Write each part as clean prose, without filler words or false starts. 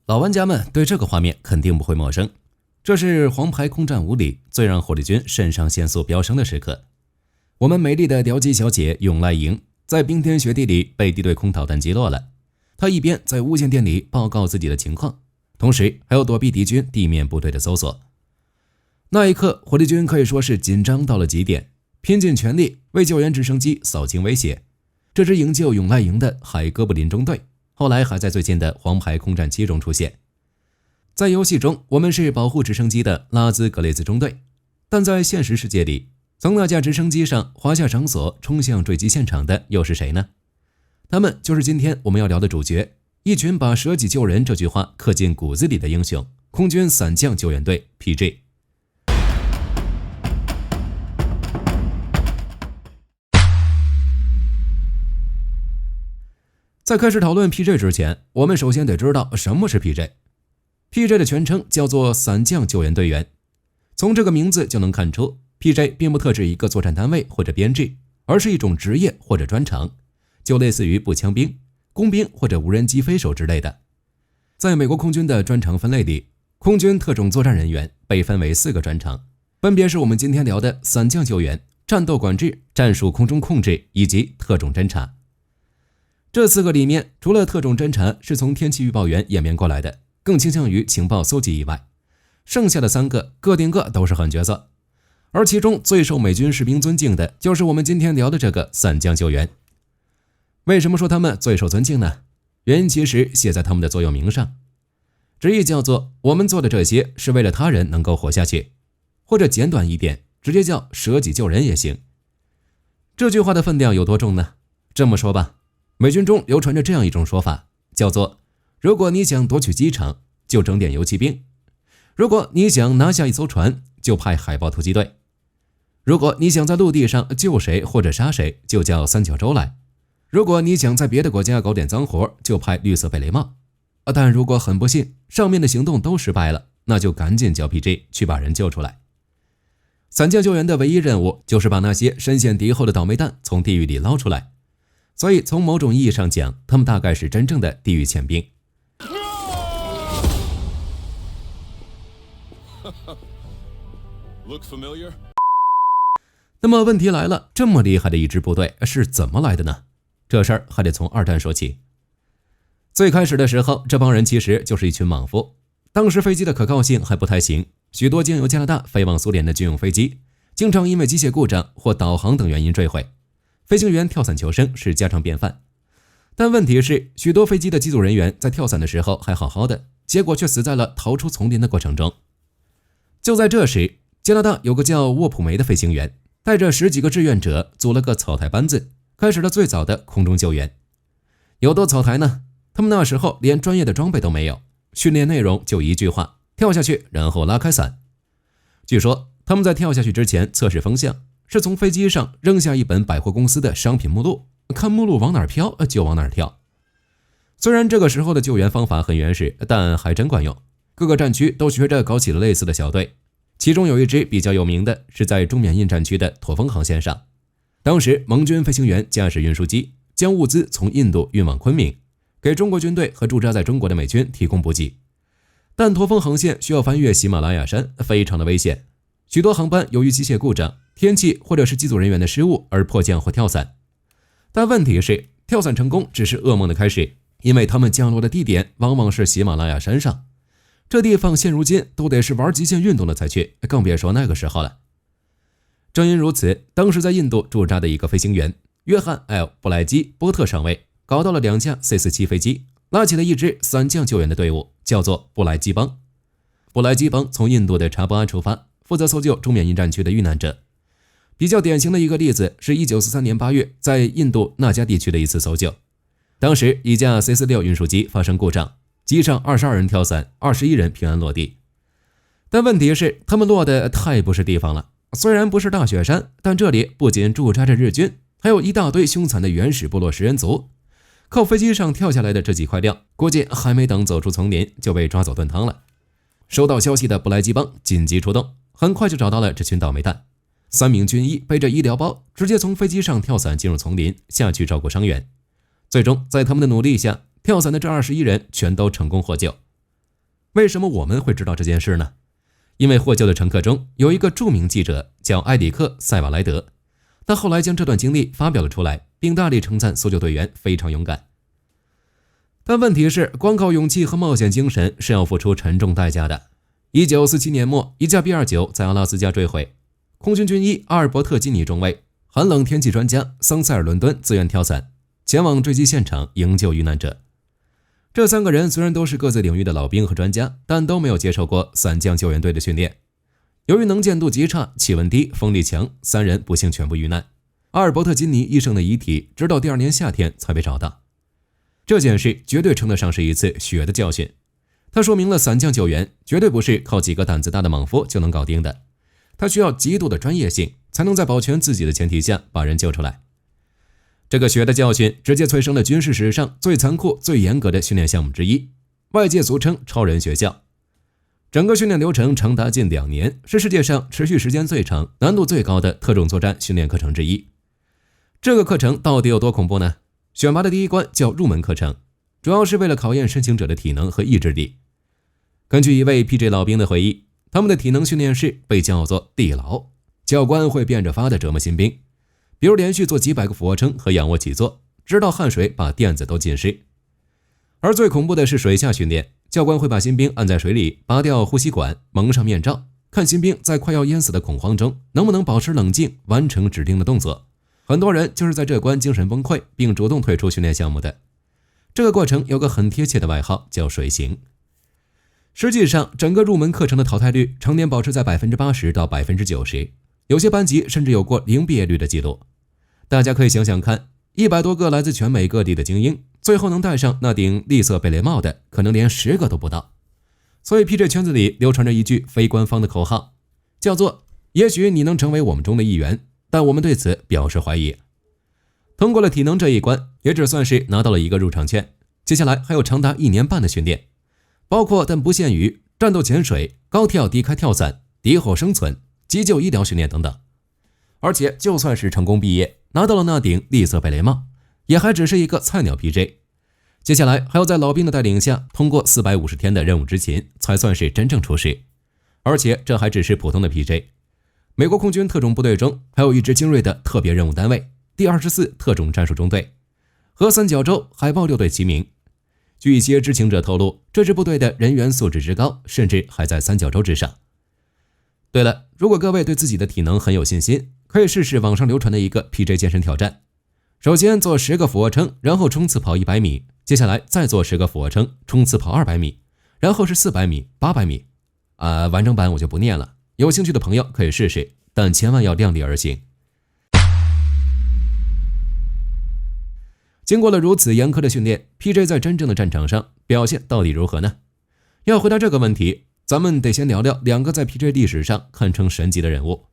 老玩家们对这个画面肯定不会陌生，这是黄牌空战5里最让火力军肾上腺素飙升的时刻。我们美丽的僚机小姐永濑营在冰天雪地里被敌对空导弹击落了，她一边在无线电里报告自己的情况，同时还要躲避敌军地面部队的搜索。那一刻，火力军可以说是紧张到了极点，拼尽全力为救援直升机扫清威胁。这支营救永濑营的海哥布林中队后来还在最近的黄牌空战7中出现。在游戏中，我们是保护直升机的拉兹格雷兹中队，但在现实世界里，从那架直升机上滑下绳索冲向坠机现场的又是谁呢？他们就是今天我们要聊的主角，一群把舍己救人这句话刻进骨子里的英雄——空军伞降救援队 PJ。在开始讨论 PJ 之前，我们首先得知道什么是 PJ。PJ 的全称叫做伞降救援队员。从这个名字就能看出， PJ 并不特指一个作战单位或者编制，而是一种职业或者专长，就类似于步枪兵、工兵或者无人机飞手之类的。在美国空军的专长分类里，空军特种作战人员被分为4个专长，分别是我们今天聊的伞降救援、战斗管制、战术空中控制以及特种侦察。这4个里面，除了特种侦察是从天气预报员演变过来的，更倾向于情报搜集以外，剩下的3个个顶个都是狠角色。而其中最受美军士兵尊敬的就是我们今天聊的这个伞降救援。为什么说他们最受尊敬呢？原因其实写在他们的座右铭上，直译叫做我们做的这些是为了他人能够活下去，或者简短一点，直接叫舍己救人也行。这句话的分量有多重呢？这么说吧，美军中流传着这样一种说法，叫做如果你想夺取机场，就整点游骑兵；如果你想拿下一艘船，就派海豹突击队；如果你想在陆地上救谁或者杀谁，就叫三角洲来；如果你想在别的国家搞点脏活，就派绿色贝雷帽。但如果很不幸，上面的行动都失败了，那就赶紧叫 PJ 去把人救出来。伞降救援的唯一任务就是把那些深陷敌后的倒霉蛋从地狱里捞出来，所以从某种意义上讲，他们大概是真正的地狱潜兵。那么问题来了，这么厉害的一支部队是怎么来的呢？这事儿还得从2战说起。最开始的时候，这帮人其实就是一群莽夫。当时飞机的可靠性还不太行，许多经由加拿大飞往苏联的军用飞机，经常因为机械故障或导航等原因坠毁，飞行员跳伞求生是家常便饭。但问题是，许多飞机的机组人员在跳伞的时候还好好的，结果却死在了逃出丛林的过程中。就在这时，加拿大有个叫沃普梅的飞行员，带着10几个志愿者组了个草台班子，开始了最早的空中救援。有多草台呢？他们那时候连专业的装备都没有，训练内容就一句话：跳下去，然后拉开伞。据说他们在跳下去之前测试风向，是从飞机上扔下一本百货公司的商品目录，看目录往哪儿飘就往哪儿跳。虽然这个时候的救援方法很原始，但还真管用。各个战区都学着搞起了类似的小队，其中有一支比较有名的是在中缅印战区的驼峰航线上。当时盟军飞行员驾驶运输机，将物资从印度运往昆明，给中国军队和驻扎在中国的美军提供补给。但驼峰航线需要翻越喜马拉雅山，非常的危险，许多航班由于机械故障、天气或者是机组人员的失误而迫降或跳伞。但问题是，跳伞成功只是噩梦的开始，因为他们降落的地点往往是喜马拉雅山上，这地方现如今都得是玩极限运动的才去，更别说那个时候了。正因如此，当时在印度驻扎的一个飞行员约翰 ·L· 布莱基波特上尉搞到了2架 C-47 飞机，拉起了一支伞降救援的队伍，叫做布莱基帮。布莱基帮从印度的查布阿出发，负责搜救中缅印战区的遇难者。比较典型的一个例子是1943年8月在印度那加地区的一次搜救。当时一架 C-46 运输机发生故障，机上22人跳伞，21人平安落地。但问题是，他们落得太不是地方了。虽然不是大雪山，但这里不仅驻扎着日军，还有一大堆凶残的原始部落食人族。靠飞机上跳下来的这几块料，估计还没等走出丛林就被抓走炖汤了。收到消息的布莱基帮紧急出动，很快就找到了这群倒霉蛋。3名军医背着医疗包，直接从飞机上跳伞进入丛林，下去照顾伤员。最终在他们的努力下，跳伞的这21人全都成功获救。为什么我们会知道这件事呢？因为获救的乘客中有一个著名记者叫埃里克·塞瓦莱德，他后来将这段经历发表了出来，并大力称赞搜救队员非常勇敢。但问题是，光靠勇气和冒险精神是要付出沉重代价的。1947年末，一架 B-29在阿拉斯加坠毁，空军军医阿尔伯特·基尼中尉、寒冷天气专家桑塞尔·伦敦自愿跳伞，前往坠机现场营救遇难者。这3个人虽然都是各自领域的老兵和专家，但都没有接受过伞降救援队的训练。由于能见度极差、气温低、风力强，3人不幸全部遇难。阿尔伯特·金尼医生的遗体直到第2年夏天才被找到。这件事绝对称得上是一次血的教训，它说明了伞降救援绝对不是靠几个胆子大的莽夫就能搞定的，它需要极度的专业性，才能在保全自己的前提下把人救出来。这个血的教训直接催生了军事史上最残酷、最严格的训练项目之一，外界俗称超人学校。整个训练流程长达近2年，是世界上持续时间最长、难度最高的特种作战训练课程之一。这个课程到底有多恐怖呢？选拔的第一关叫入门课程，主要是为了考验申请者的体能和意志力。根据一位 PJ 老兵的回忆，他们的体能训练室被叫做地牢，教官会变着法的折磨新兵，比如连续做几百个俯卧撑和仰卧起坐，直到汗水把垫子都浸湿。而最恐怖的是水下训练，教官会把新兵按在水里，拔掉呼吸管，蒙上面罩，看新兵在快要淹死的恐慌中能不能保持冷静，完成指定的动作。很多人就是在这关精神崩溃，并主动退出训练项目的。这个过程有个很贴切的外号，叫水刑。实际上，整个入门课程的淘汰率常年保持在 80% 到 90%， 有些班级甚至有过0毕业率的记录。大家可以想想看，100多个来自全美各地的精英，最后能戴上那顶栗色贝雷帽的，可能连10个都不到。所以 PJ 圈子里流传着一句非官方的口号，叫做也许你能成为我们中的一员，但我们对此表示怀疑。通过了体能这一关，也只算是拿到了一个入场券。接下来还有长达1年半的训练，包括但不限于战斗潜水、高跳低开跳伞、敌后生存、急救医疗训练等等。而且就算是成功毕业，拿到了那顶栗色贝雷帽，也还只是一个菜鸟 PJ。 接下来还要在老兵的带领下通过450天的任务执勤，才算是真正出师。而且这还只是普通的 PJ。 美国空军特种部队中还有一支精锐的特别任务单位，第24特种战术中队，和三角洲海豹6队齐名。据一些知情者透露，这支部队的人员素质之高，甚至还在三角洲之上。对了，如果各位对自己的体能很有信心，可以试试网上流传的一个 PJ 健身挑战。首先做10个俯卧撑，然后冲刺跑100米，接下来再做10个俯卧撑，冲刺跑200米，然后是400米、800米。完整版我就不念了，有兴趣的朋友可以试试，但千万要量力而行。经过了如此严苛的训练， PJ 在真正的战场上表现到底如何呢？要回答这个问题，咱们得先聊聊2个在 PJ 历史上堪称神级的人物。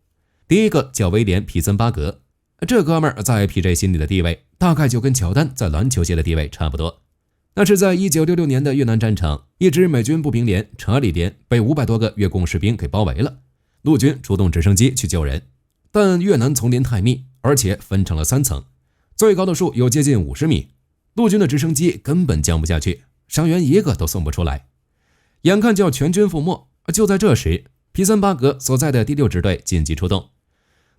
第一个叫威廉·皮森巴格，这哥们儿在 PJ 心里的地位大概就跟乔丹在篮球界的地位差不多。那是在1966年的越南战场，一支美军步兵连查理连被500多个越共士兵给包围了，陆军出动直升机去救人，但越南丛林太密，而且分成了3层，最高的树有接近50米，陆军的直升机根本降不下去，伤员一个都送不出来，眼看就要全军覆没。就在这时，皮森巴格所在的第6支队紧急出动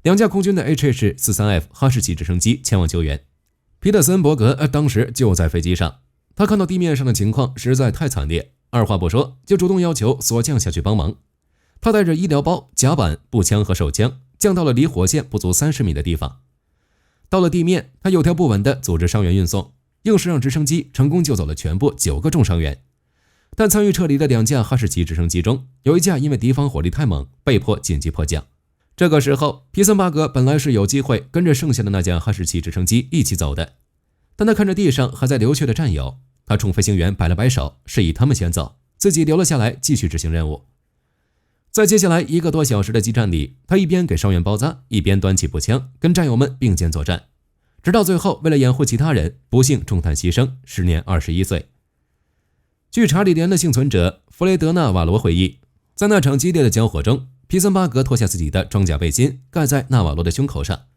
，2架空军的 HH-43F 哈士奇直升机前往救援。皮特森伯格当时就在飞机上，他看到地面上的情况实在太惨烈，二话不说就主动要求锁降下去帮忙。他带着医疗包、甲板、步枪和手枪，降到了离火线不足30米的地方。到了地面，他有条不紊地组织伤员运送，硬是让直升机成功救走了全部9个重伤员。但参与撤离的2架哈士奇直升机中，有一架因为敌方火力太猛，被迫紧急迫降。这个时候，皮森巴格本来是有机会跟着剩下的那架哈士奇直升机一起走的，但他看着地上还在流血的战友，他冲飞行员摆了摆手，示意他们先走，自己留了下来继续执行任务。在接下来1个多小时的激战里，他一边给伤员包扎，一边端起步枪跟战友们并肩作战，直到最后为了掩护其他人，不幸中弹牺牲，时年21岁。据查理连的幸存者弗雷德纳瓦罗回忆，在那场激烈的交火中，皮森巴格脱下自己的装甲背心盖在纳瓦罗的胸口上，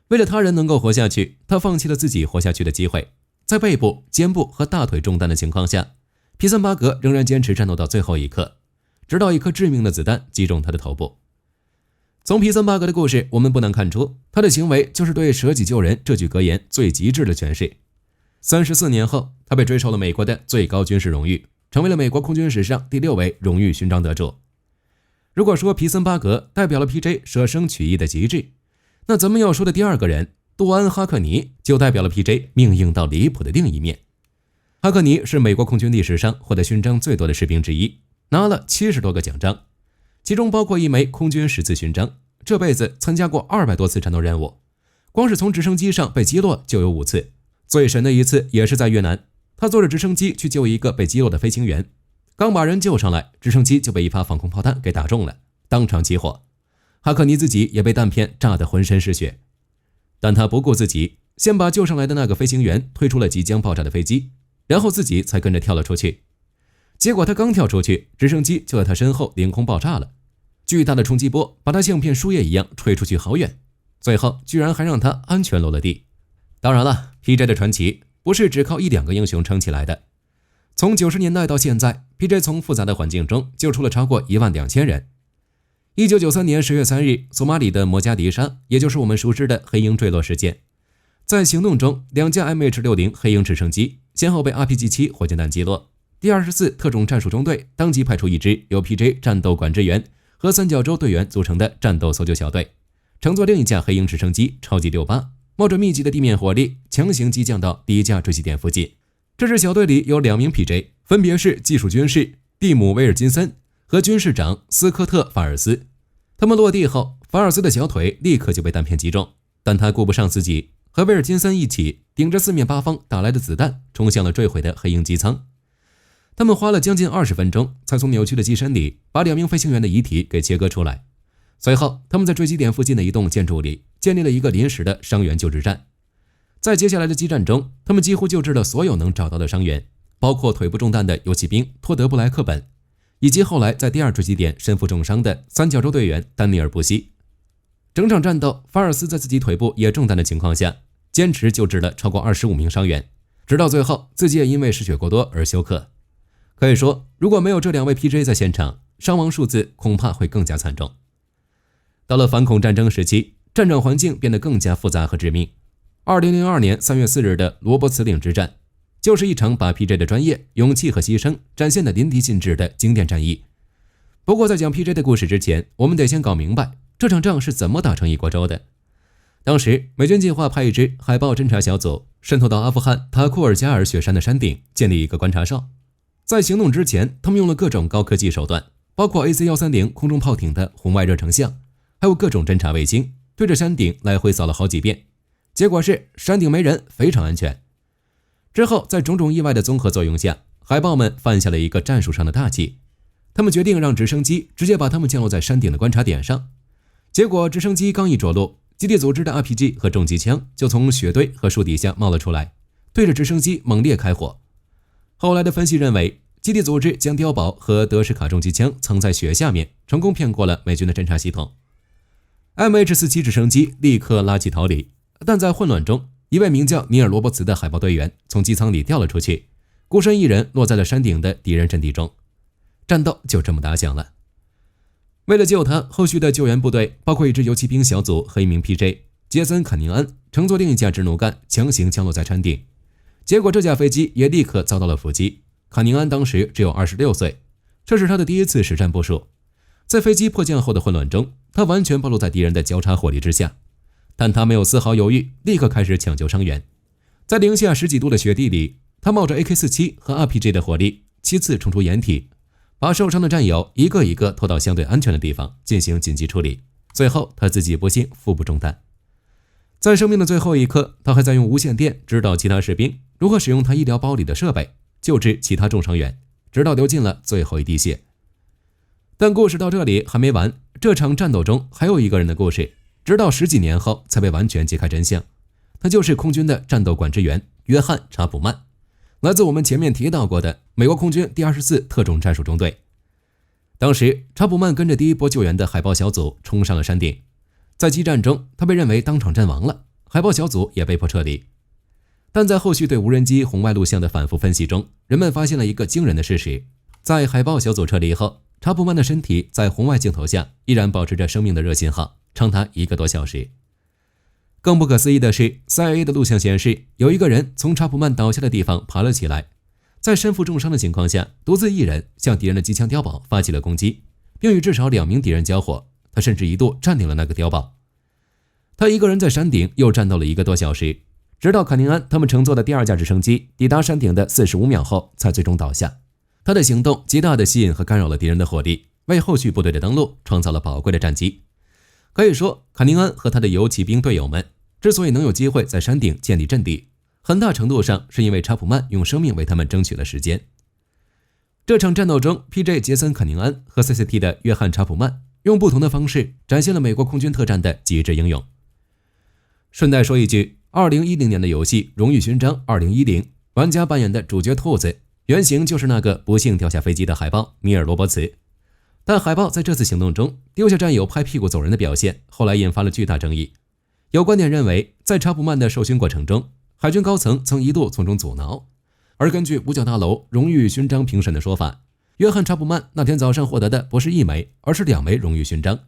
为了他人能够活下去，他放弃了自己活下去的机会。在背部、肩部和大腿中弹的情况下，皮森巴格仍然坚持战斗到最后一刻，直到一颗致命的子弹击中他的头部。从皮森巴格的故事，我们不难看出，他的行为就是对舍己救人这句格言最极致的诠释。34年后，他被追授了美国的最高军事荣誉，成为了美国空军史上第6位荣誉勋章得主。如果说皮森巴格代表了 PJ 舍生取义的极致，那咱们要说的第二个人杜安·哈克尼就代表了 PJ 命硬到离谱的另一面。哈克尼是美国空军历史上获得勋章最多的士兵之一，拿了70多个奖章，其中包括1枚空军10字勋章。这辈子参加过200多次战斗任务，光是从直升机上被击落就有5次，最神的一次也是在越南，他坐着直升机去救一个被击落的飞行员，刚把人救上来，直升机就被一发防空炮弹给打中了，当场起火。哈克尼自己也被弹片炸得浑身是血，但他不顾自己，先把救上来的那个飞行员推出了即将爆炸的飞机，然后自己才跟着跳了出去。结果他刚跳出去，直升机就在他身后凌空爆炸了，巨大的冲击波把他像片树叶一样吹出去好远，最后居然还让他安全落了地。当然了， PJ 的传奇不是只靠1、2个英雄撑起来的。从90年代到现在， PJ 从复杂的环境中救出了超过12000人。1993年10月3日，索马里的摩加迪沙，也就是我们熟知的黑鹰坠落事件，在行动中，2架 MH-60 黑鹰直升机先后被 RPG-7 火箭弹击落。第24特种战术中队当即派出一支由 PJ 战斗管制员和三角洲队员组成的战斗搜救小队，乘坐另一架黑鹰直升机超级68，冒着密集的地面火力，强行击降到第1架坠机点附近。这支小队里有2名 PJ， 分别是技术军士蒂姆·威尔金森和军士长斯科特·法尔斯。他们落地后，法尔斯的小腿立刻就被弹片击中，但他顾不上自己，和威尔金森一起顶着4面8方打来的子弹，冲向了坠毁的黑鹰机舱。他们花了将近20分钟，才从扭曲的机身里把2名飞行员的遗体给切割出来。随后，他们在坠机点附近的一栋建筑里建立了一个临时的伤员救治站。在接下来的激战中，他们几乎救治了所有能找到的伤员，包括腿部中弹的游骑兵托德·布莱克本，以及后来在第2坠机点身负重伤的三角洲队员丹尼尔·布希。整场战斗，法尔斯在自己腿部也中弹的情况下，坚持救治了超过25名伤员，直到最后自己也因为失血过多而休克。可以说，如果没有这2位 PJ 在现场，伤亡数字恐怕会更加惨重。到了反恐战争时期，战场环境变得更加复杂和致命。2002年3月4日的罗伯茨岭之战，就是一场把 PJ 的专业、勇气和牺牲展现得淋漓尽致的经典战役。不过在讲 PJ 的故事之前，我们得先搞明白这场仗是怎么打成一锅粥的。当时美军计划派一支海豹侦察小组渗透到阿富汗塔库尔加尔雪山的山顶，建立一个观察哨。在行动之前，他们用了各种高科技手段，包括 AC-130 空中炮艇的红外热成像，还有各种侦察卫星，对着山顶来回扫了好几遍。结果是山顶没人，非常安全。之后在种种意外的综合作用下，海豹们犯下了一个战术上的大忌，他们决定让直升机直接把他们降落在山顶的观察点上。结果直升机刚一着陆，基地组织的 RPG 和重机枪就从雪堆和树底下冒了出来，对着直升机猛烈开火。后来的分析认为，基地组织将碉堡和德什卡重机枪藏在雪下面，成功骗过了美军的侦察系统。MH-47 直升机立刻拉起逃离，但在混乱中，一位名叫尼尔·罗伯茨的海豹队员从机舱里掉了出去，孤身一人落在了山顶的敌人阵地中。战斗就这么打响了。为了救他，后续的救援部队包括一支游骑兵小组和一名 PJ 杰森·坎宁安乘坐另一架直努干强行降落在山顶，结果这架飞机也立刻遭到了伏击。坎宁安当时只有26岁，这是他的第1次实战部署。在飞机迫降后的混乱中，他完全暴露在敌人的交叉火力之下，但他没有丝毫犹豫，立刻开始抢救伤员。在零下10几度的雪地里，他冒着 AK-47 和 RPG 的火力7次冲出掩体，把受伤的战友一个一个拖到相对安全的地方进行紧急处理。最后他自己不幸腹部中弹。在生命的最后一刻，他还在用无线电指导其他士兵如何使用他医疗包里的设备救治其他重伤员，直到流尽了最后一滴血。但故事到这里还没完，这场战斗中还有一个人的故事，直到10几年后才被完全揭开真相。他就是空军的战斗管制员约翰·查普曼，来自我们前面提到过的美国空军第24特种战术中队。当时查普曼跟着第1波救援的海豹小组冲上了山顶，在激战中他被认为当场阵亡了，海豹小组也被迫撤离。但在后续对无人机红外录像的反复分析中，人们发现了一个惊人的事实：在海豹小组撤离后，查普曼的身体在红外镜头下依然保持着生命的热信号，长达1个多小时。更不可思议的是 ，CIA 的录像显示，有一个人从查普曼倒下的地方爬了起来，在身负重伤的情况下，独自一人向敌人的机枪碉堡发起了攻击，并与至少2名敌人交火。他甚至一度占领了那个碉堡。他一个人在山顶又战斗了1个多小时，直到卡宁安他们乘坐的第2架直升机抵达山顶的45秒后，才最终倒下。他的行动极大地吸引和干扰了敌人的火力，为后续部队的登陆创造了宝贵的战机。可以说，卡宁安和他的游骑兵队友们之所以能有机会在山顶建立阵地，很大程度上是因为查普曼用生命为他们争取了时间。这场战斗中 ，PJ 杰森·卡宁安和 CCT 的约翰·查普曼用不同的方式展现了美国空军特战的极致英勇。顺带说一句，2010年的游戏《荣誉勋章2010》，玩家扮演的主角兔子，原型就是那个不幸掉下飞机的海豹米尔·罗伯茨。但海豹在这次行动中丢下战友拍屁股走人的表现，后来引发了巨大争议。有观点认为，在查普曼的受勋过程中，海军高层曾一度从中阻挠。而根据五角大楼荣誉勋章评审的说法，约翰·查普曼那天早上获得的不是1枚，而是2枚荣誉勋章。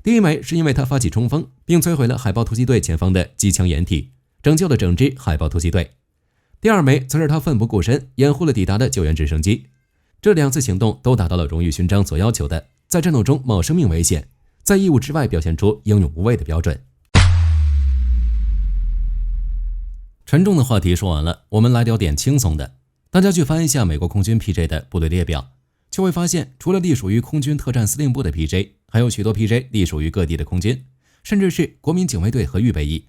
第1枚是因为他发起冲锋，并摧毁了海豹突击队前方的机枪掩体，拯救了整支海豹突击队。第2枚则是他奋不顾身掩护了抵达的救援直升机。这2次行动都达到了荣誉勋章所要求的，在战斗中冒生命危险，在义务之外表现出英勇无畏的标准。沉重的话题说完了，我们来聊点轻松的。大家去翻一下美国空军 PJ 的部队列表，就会发现除了隶属于空军特战司令部的 PJ， 还有许多 PJ 隶属于各地的空军，甚至是国民警卫队和预备役。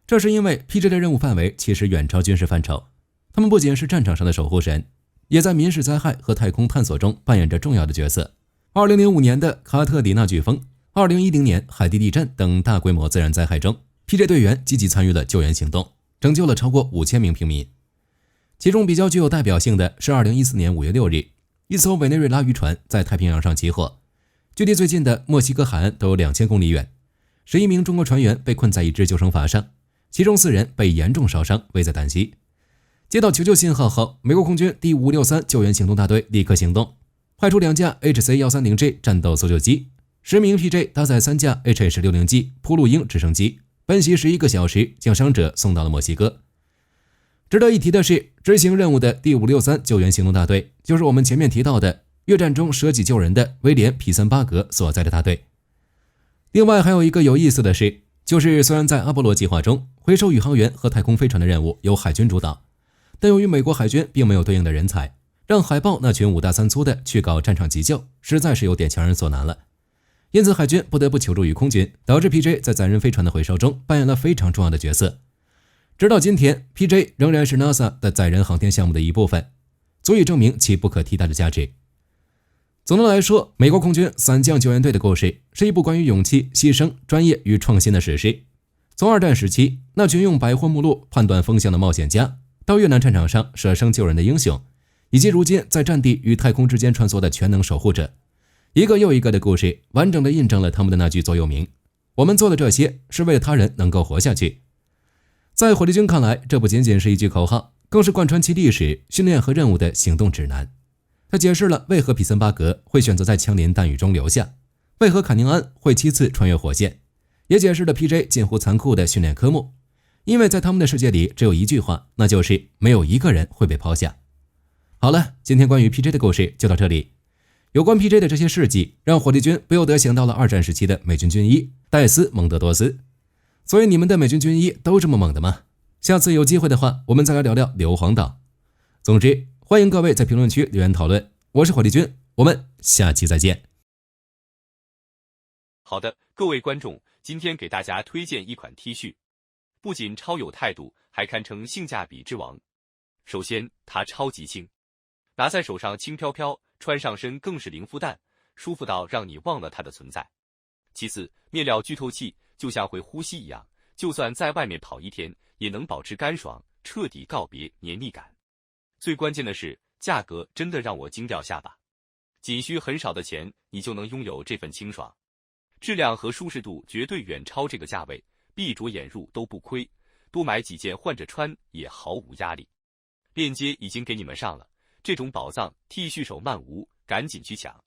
这是因为 PJ 的任务范围其实远超军事范畴，他们不仅是战场上的守护神，也在民事灾害和太空探索中扮演着重要的角色。2005年的卡特里娜飓风、2010年海地地震等大规模自然灾害中， PJ 队员积极参与了救援行动，拯救了超过5000名平民。其中比较具有代表性的是2014年5月6日，一艘委内瑞拉渔船在太平洋上起火，距离最近的墨西哥海岸都有2000公里远。11名中国船员被困在一只救生筏上，其中4人被严重烧伤，危在旦夕。接到求救信号后，美国空军第563救援行动大队立刻行动，派出2架 HC-130G 战斗搜救机，10名 PJ 搭载3架 HH-60G 铺路鹰直升机，奔袭11个小时，将伤者送到了墨西哥。值得一提的是，执行任务的第563救援行动大队就是我们前面提到的越战中舍己救人的威廉·皮森巴格所在的大队。另外还有一个有意思的是，就是虽然在阿波罗计划中，回收宇航员和太空飞船的任务由海军主导，但由于美国海军并没有对应的人才，让海豹那群5大3粗的去搞战场急救，实在是有点强人所难了。因此海军不得不求助于空军，导致 PJ 在载人飞船的回收中扮演了非常重要的角色。直到今天， PJ 仍然是 NASA 的载人航天项目的一部分，足以证明其不可替代的价值。总的来说，美国空军伞降救援队的故事是一部关于勇气、牺牲、专业与创新的史诗。从二战时期那群用百货目录判断风向的冒险家，到越南战场上舍生救人的英雄，以及如今在战地与太空之间穿梭的全能守护者，一个又一个的故事完整地印证了他们的那句座右铭：我们做的这些是为了他人能够活下去。在火力军看来，这不仅仅是一句口号，更是贯穿其历史、训练和任务的行动指南。他解释了为何皮森巴格会选择在枪林弹雨中留下，为何卡宁安会7次穿越火线，也解释了 PJ 近乎残酷的训练科目。因为在他们的世界里只有一句话，那就是没有一个人会被抛下。好了，今天关于 PJ 的故事就到这里。有关 PJ 的这些事迹，让火力军不由得想到了二战时期的美军军医戴斯蒙德多斯。所以你们的美军军医都这么猛的吗？下次有机会的话，我们再来聊聊硫磺岛。总之，欢迎各位在评论区留言讨论。我是火力军，我们下期再见。好的，各位观众，今天给大家推荐一款 T 恤，不仅超有态度，还堪称性价比之王。首先，它超级轻，拿在手上轻飘飘，穿上身更是零负担，舒服到让你忘了它的存在。其次，面料具透气，就像会呼吸一样，就算在外面跑一天，也能保持干爽，彻底告别黏腻感。最关键的是，价格真的让我惊掉下巴，仅需很少的钱，你就能拥有这份清爽。质量和舒适度绝对远超这个价位，闭着眼入都不亏。多买几件换着穿也毫无压力。链接已经给你们上了，这种宝藏 T 恤手慢无，赶紧去抢。